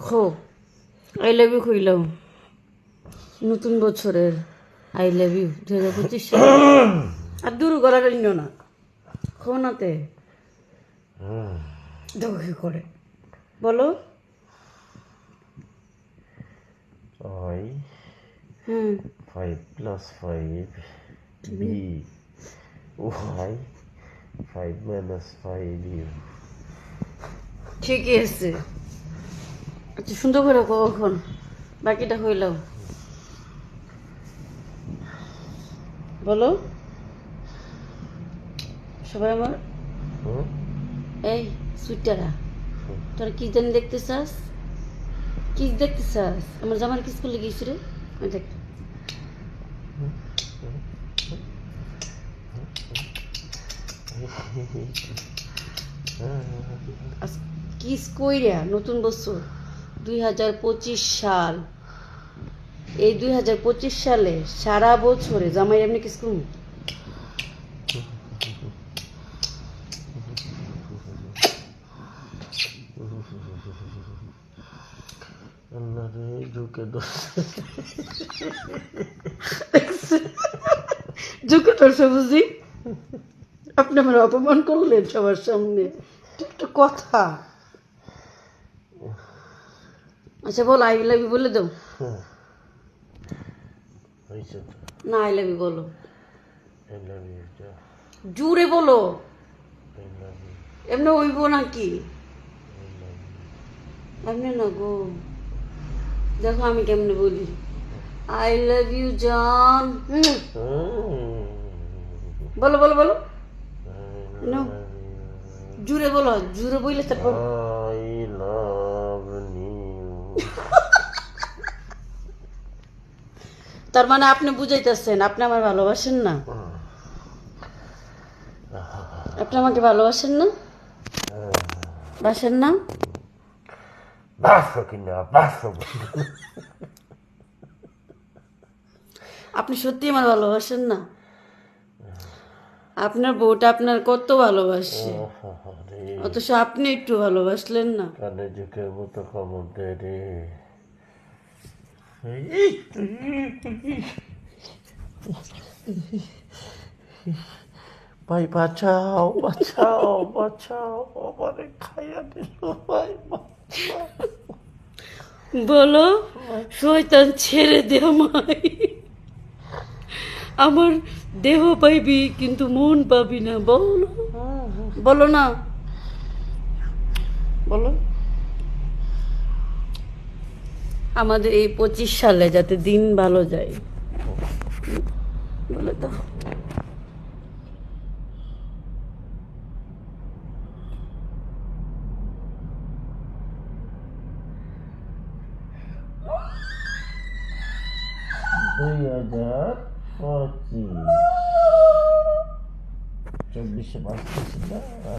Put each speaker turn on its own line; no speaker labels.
Kho I love you কইলাম নতুন বছরের আই লাভ ইউ 2025 সালে আর দূর গলাটা নিও না খো নাতে দেখো কি করে বলো
I 5 plus 5 B Y 5 minus 5 U
ঠিকই আছে আচ্ছা সুন্দর করে কখন বাকিটা হইলাম বলো সবাই আমার এই সুইটারা তোরা কি জানি দেখতে চাস কি দেখতে চাস আমার জামার কিস করলে গিয়েছি রে দেখ কিস কইরা নতুন বছর 2025 সাল এই 2025 সালে সারা বছরে জামাই এমনি কিস করুন
Allah রে ঝুঁকে দোষ
ঝুঁকে ধরছে বুঝি আপনি আমার অপমান করলেন সবার সামনে একটা কথা আচ্ছা বল আই লাভ ইউ বলে দাও
হয়েছে তো
না আই লাভ ইউ বলো
I love you যা
জুড়ে বলো
I love you
এমনি হইব নাকি
I love you
এমনি না গো দেখো আমি কেমনে বলি আই লাভ ইউ জান বলো বলো বলো No. জুড়ে বলো জুড়ে বইলে তারপর
I love you
তার মানে আপনি বুঝাইতেছেন আপনি আমার ভালোবাসেন না আপনি আমাকে ভালোবাসেন না বাসেন না
বাসো কিনা বাসো
আপনি সত্যি আমার ভালোবাসেন না আপনার বউটা আপনার কত ভালোবাসে অথচ আপনি একটু ভালোবাসলেন না
কানে ঝুঁকের মতো খবর দেয় রে ভাই বাঁচাও বাঁচাও বাঁচাও আমারে খাইয়া দিল ভাই
বলো শয়তান ছেড়ে দে আমায় আমার দেহ পাইবি কিন্তু মন পাবি না বলো বলো না বলো আমাদের এই 25 সালে যাতে দিন ভালো যায় বলে তো
দুই 2025 24 বাজতেছিল